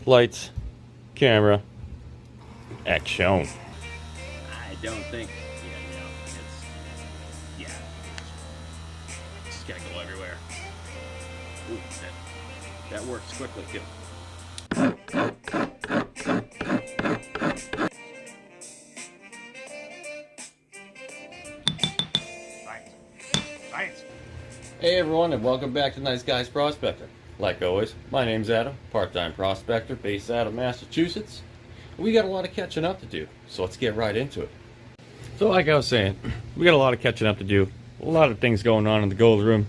Lights, camera, action. I don't think, it's just gotta go everywhere. Ooh, that works quickly too. Science. Hey everyone, and welcome back to Nice Guys Prospector. Like always, my name's Adam, part-time prospector based out of Massachusetts. We got a lot of catching up to do, so let's get right into it. So like I was saying, we got a lot of catching up to do. A lot of things going on in the gold room.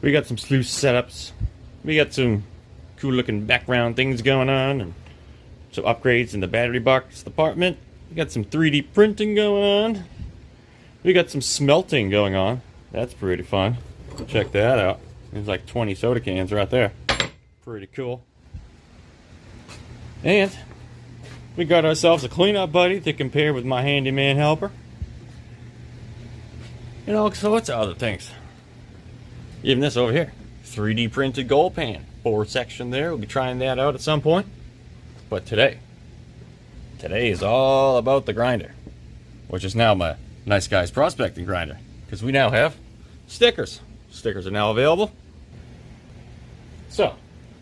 We got some sluice setups. We got some cool looking background things going on, and some upgrades in the battery box department. We got some 3D printing going on. We got some smelting going on. That's pretty fun. Check that out. There's like 20 soda cans right there. Pretty cool. And we got ourselves a cleanup buddy to compare with my handyman helper. And all sorts of other things. Even this over here. 3D printed gold pan. 4-section there. We'll be trying that out at some point. But today is all about the grinder. Which is now my Nice Guys Prospecting grinder. Because we now have stickers. Stickers are now available. So,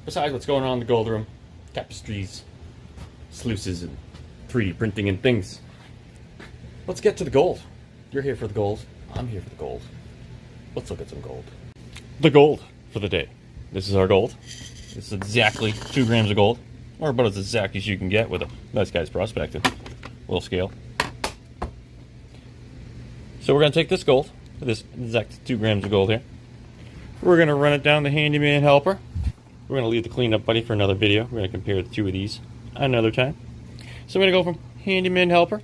besides what's going on in the gold room, tapestries, sluices, and 3D printing and things, let's get to the gold. You're here for the gold. I'm here for the gold. Let's look at some gold. The gold for the day. This is our gold. This is exactly 2 grams of gold, or about as exact as you can get with a Nice Guys Prospecting. Little scale. So we're going to take this gold, this exact 2 grams of gold here. We're going to run it down the handyman helper. We're going to leave the cleanup buddy for another video. We're going to compare the 2 of these another time. So we're going to go from handyman helper.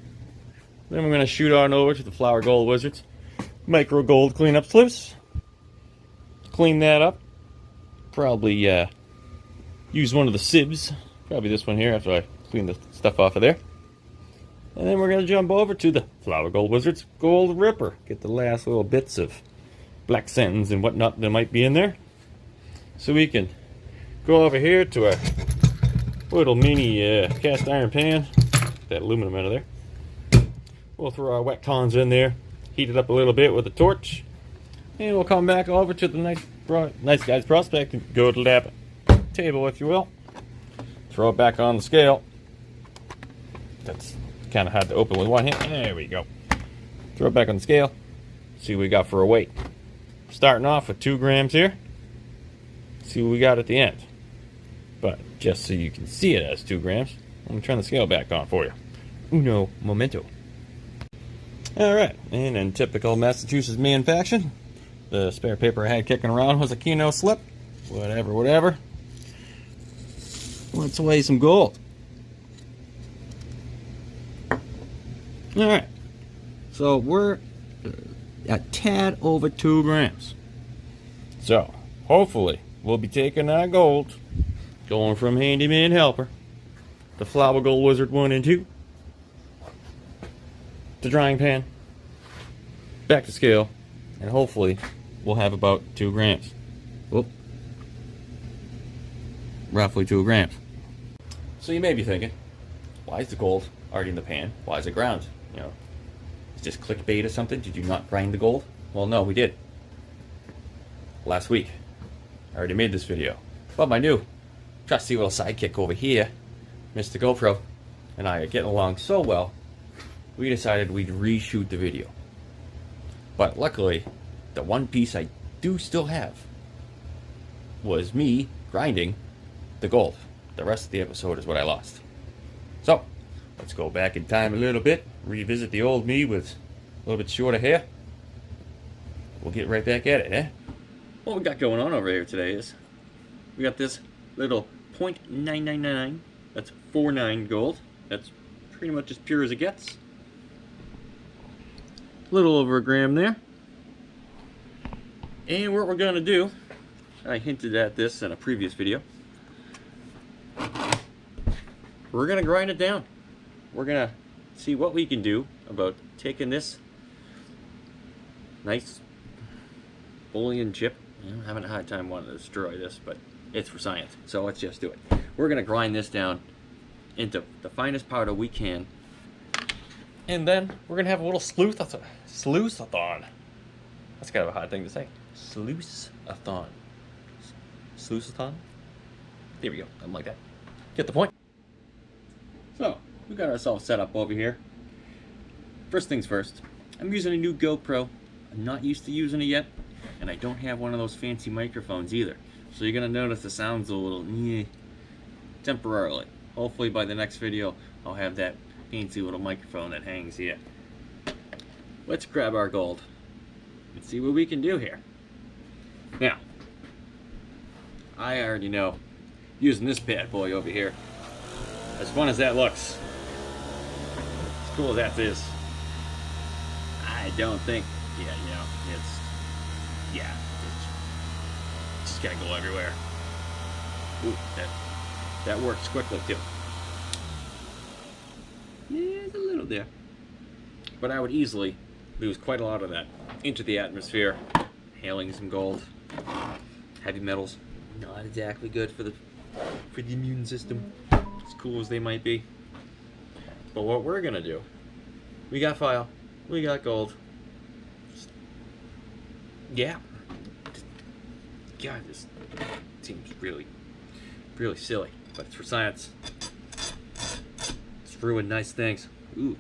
Then we're going to shoot on over to the Flower Gold Wizards micro gold cleanup sluice. Clean that up. Probably use one of the sieves. Probably this one here after I clean the stuff off of there. And then we're going to jump over to the Flower Gold Wizards Gold Ripper. Get the last little bits of black sands and whatnot that might be in there. So we can go over here to our little mini cast iron pan. Get that aluminum out of there. We'll throw our wet cons in there. Heat it up a little bit with a torch. And we'll come back over to the Nice Guys Prospecting gold lab table, if you will. Throw it back on the scale. That's kind of hard to open with one hand. There we go. Throw it back on the scale. See what we got for a weight. Starting off with 2 grams here. See what we got at the end. But just so you can see it as 2 grams, let me turn the scale back on for you. Uno momento. Alright, and in typical Massachusetts man fashion, the spare paper I had kicking around was a Keno slip. Whatever. Let's weigh some gold. Alright, so we're a tad over 2 grams. So, hopefully, we'll be taking our gold, going from handyman helper to Flower Gold Wizard 1 and 2, to drying pan, back to scale, and hopefully we'll have about 2 grams. Whoop. Roughly 2 grams. So you may be thinking, why is the gold already in the pan? Why is it ground? You know, it's just clickbait or something? Did you not grind the gold? Well, no, we did. Last week. I already made this video. But my new trusty little sidekick over here, Mr. GoPro, and I are getting along so well, we decided we'd reshoot the video. But luckily, the one piece I do still have was me grinding the gold. The rest of the episode is what I lost. So, let's go back in time a little bit, revisit the old me with a little bit shorter hair. We'll get right back at it, eh? What we got going on over here today is we got this little .999, that's 49 gold. That's pretty much as pure as it gets. A little over a gram there. And what we're going to do, I hinted at this in a previous video, we're going to grind it down. We're going to see what we can do about taking this nice bullion chip. I'm having a hard time wanting to destroy this, but It's for science. So let's just do it. We're going to grind this down into the finest powder we can. And then we're going to have a little sluice-a-thon. That's kind of a hard thing to say. Sluice-a-thon. Sluice-a-thon? There we go. Something like that. Get the point. So, we got ourselves set up over here. First things first, I'm using a new GoPro. I'm not used to using it yet, and I don't have one of those fancy microphones either. So you're gonna notice the sound's a little temporarily. Hopefully by the next video, I'll have that fancy little microphone that hangs here. Let's grab our gold and see what we can do here. Now, I already know, using this bad boy over here, as fun as that looks, as cool as that is, I don't think, it's just gotta go everywhere. Ooh, that works quickly too. Yeah, it's a little there. But I would easily lose quite a lot of that into the atmosphere, hailing some gold. Heavy metals, not exactly good for the immune system, as cool as they might be. But what we're gonna do, we got file, we got gold. Yeah. God, this seems really silly, but it's for science. It's ruined nice things. Ooh.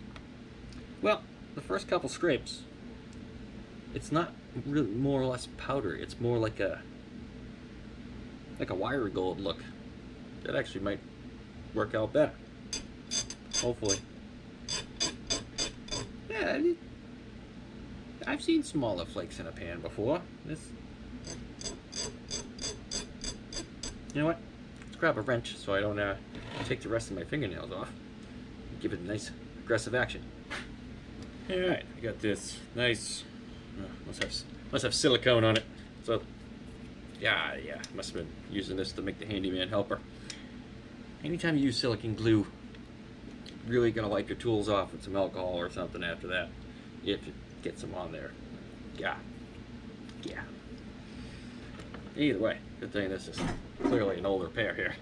Well, the first couple scrapes, it's not really more or less powder. It's more like a wire gold look. That actually might work out better. Hopefully. Yeah, I've seen smaller flakes in a pan before. You know what? Let's grab a wrench so I don't take the rest of my fingernails off. Give it a nice aggressive action. Alright, I got this nice, must have silicone on it. So, yeah, must have been using this to make the handyman helper. Anytime you use silicone glue, really gonna wipe your tools off with some alcohol or something after that. If it gets them on there. Yeah. Either way, good thing this is clearly an older pair here.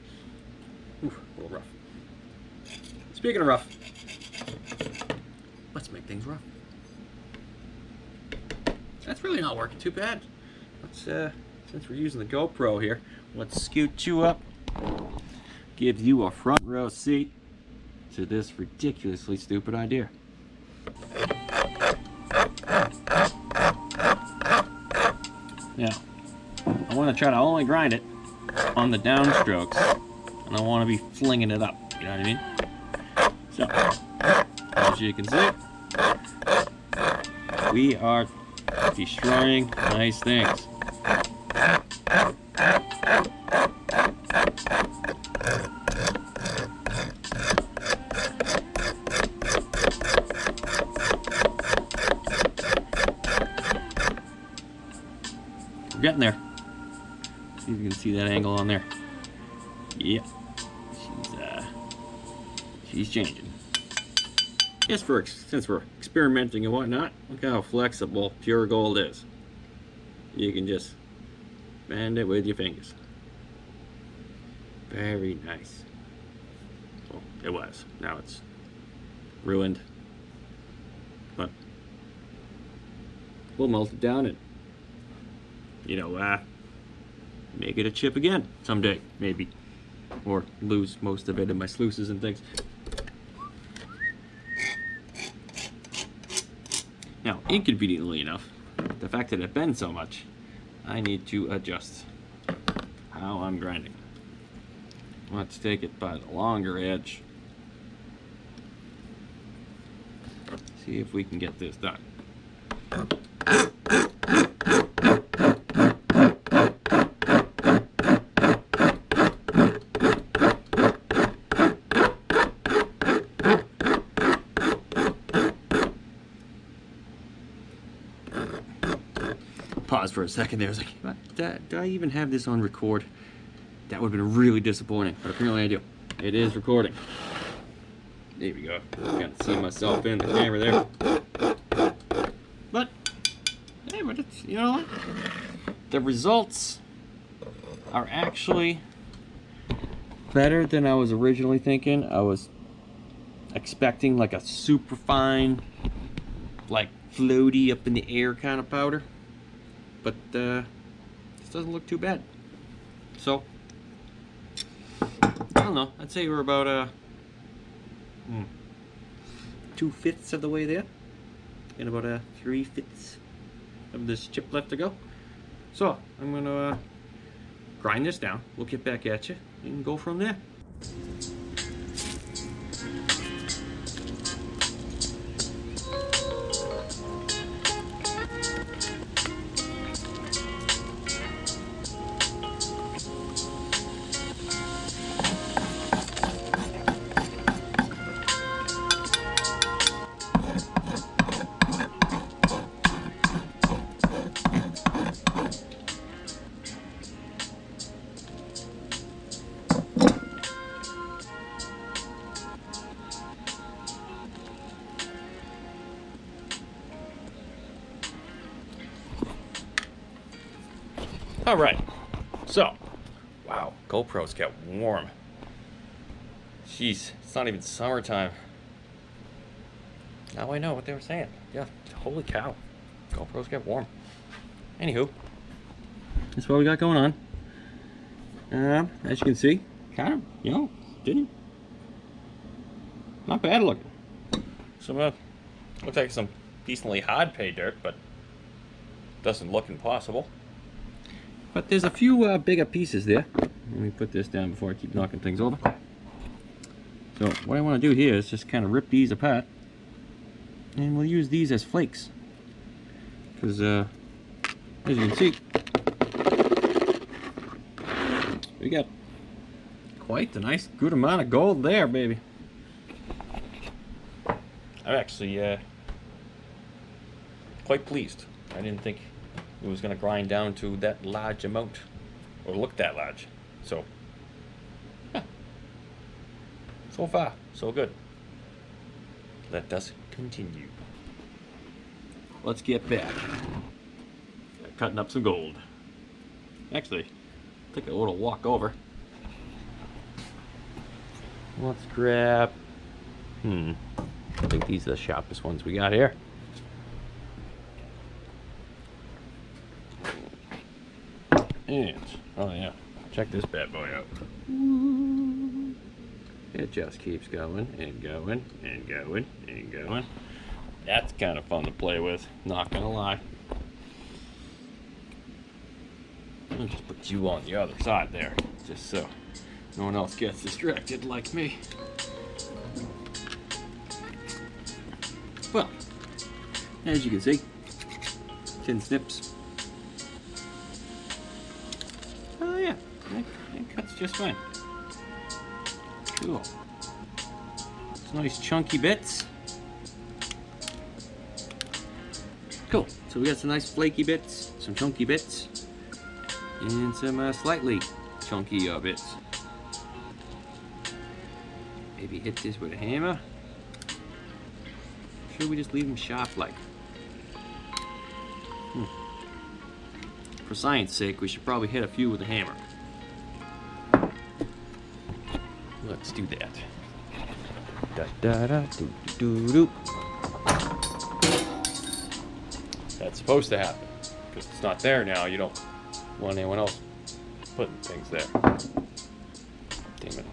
Ooh, a little rough. Speaking of rough, let's make things rough. That's really not working too bad. Let's, since we're using the GoPro here, let's scoot you up. Give you a front row seat to this ridiculously stupid idea. Now, I want to try to only grind it on the downstrokes, and I want to be flinging it up, you know what I mean? So, as you can see, we are destroying nice things. We're getting there. See if you can see that angle on there. Yep. She's changing. Just since we're experimenting and whatnot, look how flexible pure gold is. You can just bend it with your fingers. Very nice. Well, it was. Now it's ruined. But we'll melt it down and, make it a chip again someday, maybe. Or lose most of it in my sluices and things. Now, inconveniently enough, the fact that it bends so much, I need to adjust how I'm grinding. Let's take it by the longer edge. See if we can get this done. Pause for a second there. I was like, do I even have this on record? That would have been really disappointing, but apparently I do. It is recording. There we go. Got to see myself in the camera there. But, hey, but it's, you know what? The results are actually better than I was originally thinking. I was expecting like a super fine, like floaty up in the air kind of powder, but this doesn't look too bad. So I don't know, I'd say we're about 2/5 of the way there, and about 3/5 of this chip left to go. So I'm gonna grind this down, we'll get back at you and go from there. All right, so, wow, GoPro's got warm. Jeez, it's not even summertime. Now I know what they were saying. Yeah, holy cow, GoPro's got warm. Anywho, that's what we got going on. As you can see, kind of, you know, not bad looking. Some, looks like some decently hard pay dirt, but doesn't look impossible. But there's a few bigger pieces there. Let me put this down before I keep knocking things over. So what I want to do here is just kind of rip these apart, and we'll use these as flakes. Because as you can see, we got quite a nice good amount of gold there, baby. I'm actually quite pleased. I didn't think it was going to grind down to that large amount, or look that large. So, yeah. So far, so good. Let us continue. Let's get back. Cutting up some gold. Actually, take a little walk over. Let's grab, I think these are the sharpest ones we got here. And, oh yeah, check this bad boy out. It just keeps going and going and going and going. That's kind of fun to play with, not gonna lie. I'll just put you on the other side there, just so no one else gets distracted like me. Well, as you can see, tin snips. Oh yeah, it cuts just fine. Cool. It's nice chunky bits. Cool. So we got some nice flaky bits, some chunky bits, and some slightly chunky bits. Maybe hit this with a hammer. Or should we just leave them sharp like? For science sake, we should probably hit a few with a hammer. Let's do that. Da da da do do do. That's supposed to happen. Because it's not there now, you don't want anyone else putting things there. Damn it.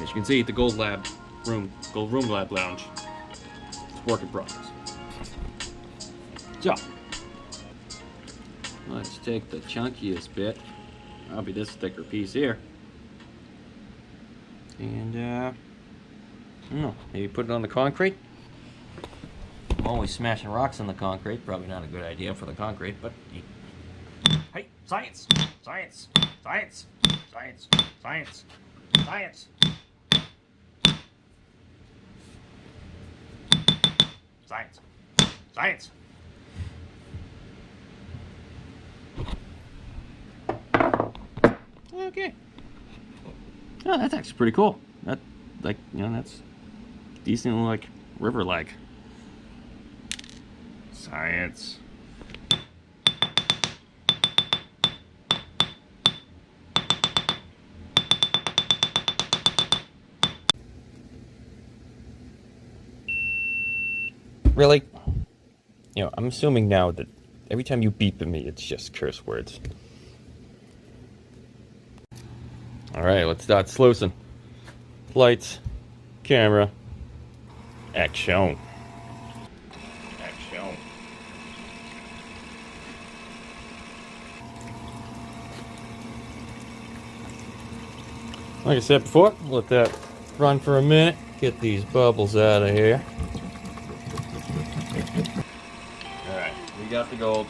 As you can see, the Gold Room Lab Lounge. It's work in progress. So, let's take the chunkiest bit. That'll be this thicker piece here. And, I don't know, maybe put it on the concrete. I'm always smashing rocks on the concrete. Probably not a good idea for the concrete, but hey, science! Science! Science! Science! Science! Science! Science! Science! Okay. Oh, that's actually pretty cool. That, like, you know, that's decent, like, river-like. Science. Really? You know, I'm assuming now that every time you beep at me, it's just curse words. Alright, let's start sluicing. Lights, camera, action. Action. Like I said before, let that run for a minute. Get these bubbles out of here. Alright, we got the gold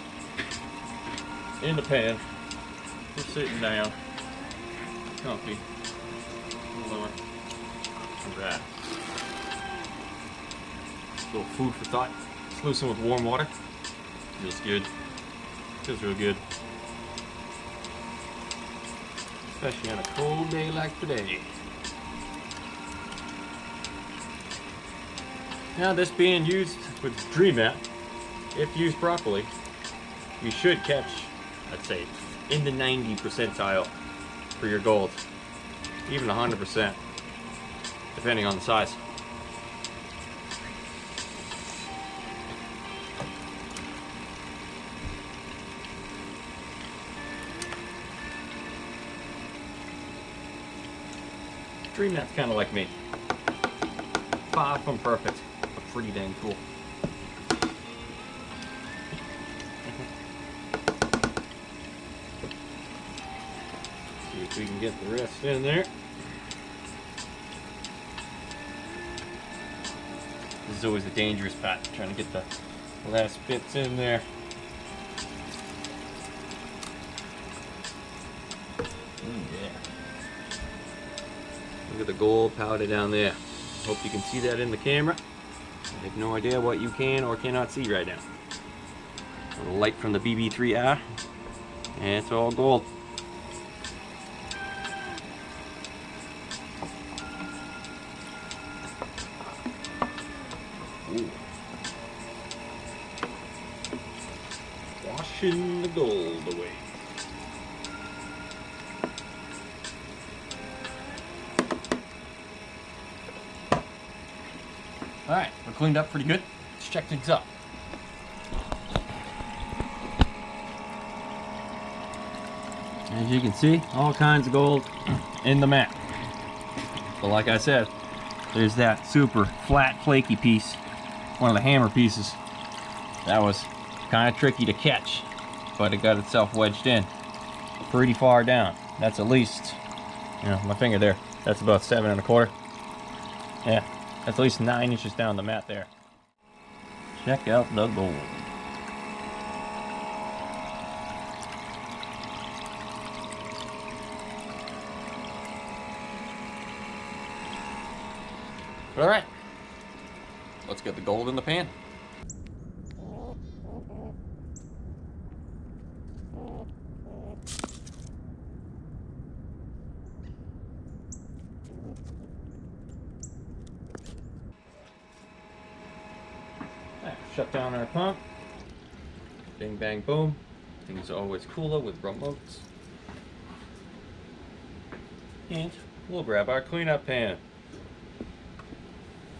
in the pan. We're sitting down. Comfy. Lower. Like that. A little food for thought. Sluicing with warm water. Feels good. Feels real good. Especially on a cold day like today. Now this being used with Dream Mat, if used properly, you should catch, I'd say, in the 90 percentile for your gold. Even 100%, depending on the size. Dream Mat's kind of like me. Far from perfect, but pretty dang cool. See if we can get the rest in there. This is always the dangerous part, trying to get the last bits in there. Yeah. Look at the gold powder down there. Hope you can see that in the camera. I have no idea what you can or cannot see right now. A little light from the BB3R, and it's all gold. Ooh. Washing the gold away. Alright, we're cleaned up pretty good. Let's check things up. As you can see, all kinds of gold in the mat. But like I said, there's that super flat, flaky piece, one of the hammer pieces. That was kind of tricky to catch, but it got itself wedged in pretty far down. That's at least, you know, my finger there, that's about 7 1/4. Yeah. That's at least 9 inches down the mat there. Check out the gold. All right, let's get the gold in the pan. Shut down our pump. Bing, bang, boom. Things are always cooler with remotes. And we'll grab our cleanup pan.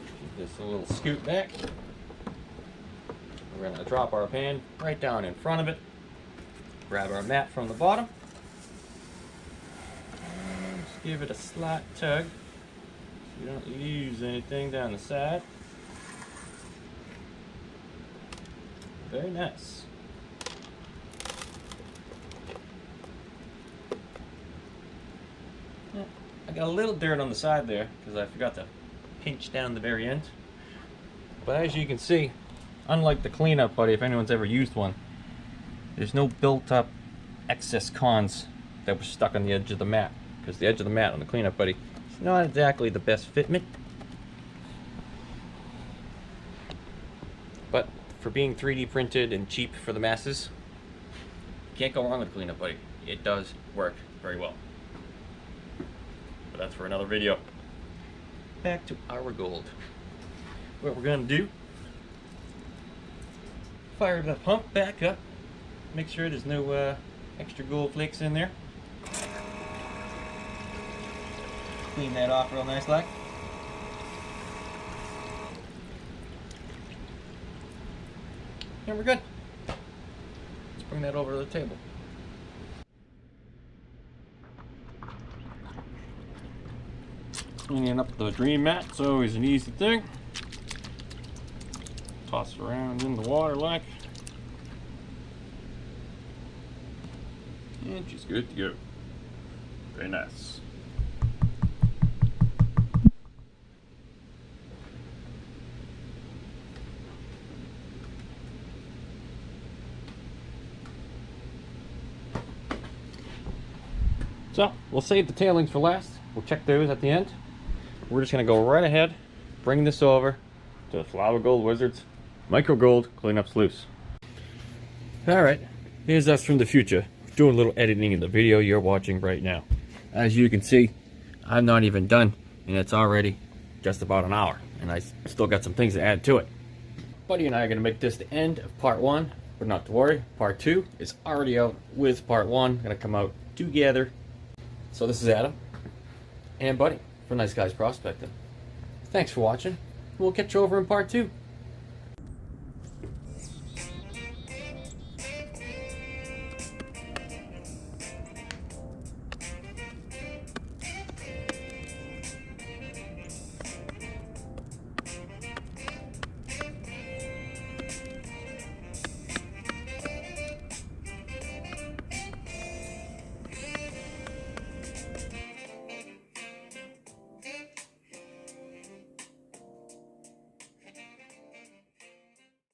Give this a little scoot back. We're going to drop our pan right down in front of it. Grab our mat from the bottom. And just give it a slight tug so you don't lose anything down the side. Very nice. Yeah, I got a little dirt on the side there because I forgot to pinch down the very end. But as you can see, unlike the cleanup buddy, if anyone's ever used one, there's no built up excess cons that were stuck on the edge of the mat, because the edge of the mat on the cleanup buddy is not exactly the best fitment. But for being 3D printed and cheap for the masses, can't go wrong with cleanup buddy. It does work very well. But that's for another video. Back to our gold. What we're gonna do, fire the pump back up, make sure there's no extra gold flakes in there. Clean that off real nice like. and we're good. Let's bring that over to the table. Cleaning up the dream mat, it's always an easy thing. Toss it around in the water like. And she's good to go. Very nice. So, we'll save the tailings for last. We'll check those at the end. We're just going to go right ahead, bring this over to the Flower Gold Wizards Micro Gold Cleanup Sluice. Alright, here's us from the future, doing a little editing in the video you're watching right now. As you can see, I'm not even done, and it's already just about an hour, and I still got some things to add to it. Buddy and I are going to make this the end of part 1, but not to worry, part 2 is already out with part 1, going to come out together. So this is Adam and Buddy from Nice Guys Prospecting. Thanks for watching. We'll catch you over in part 2.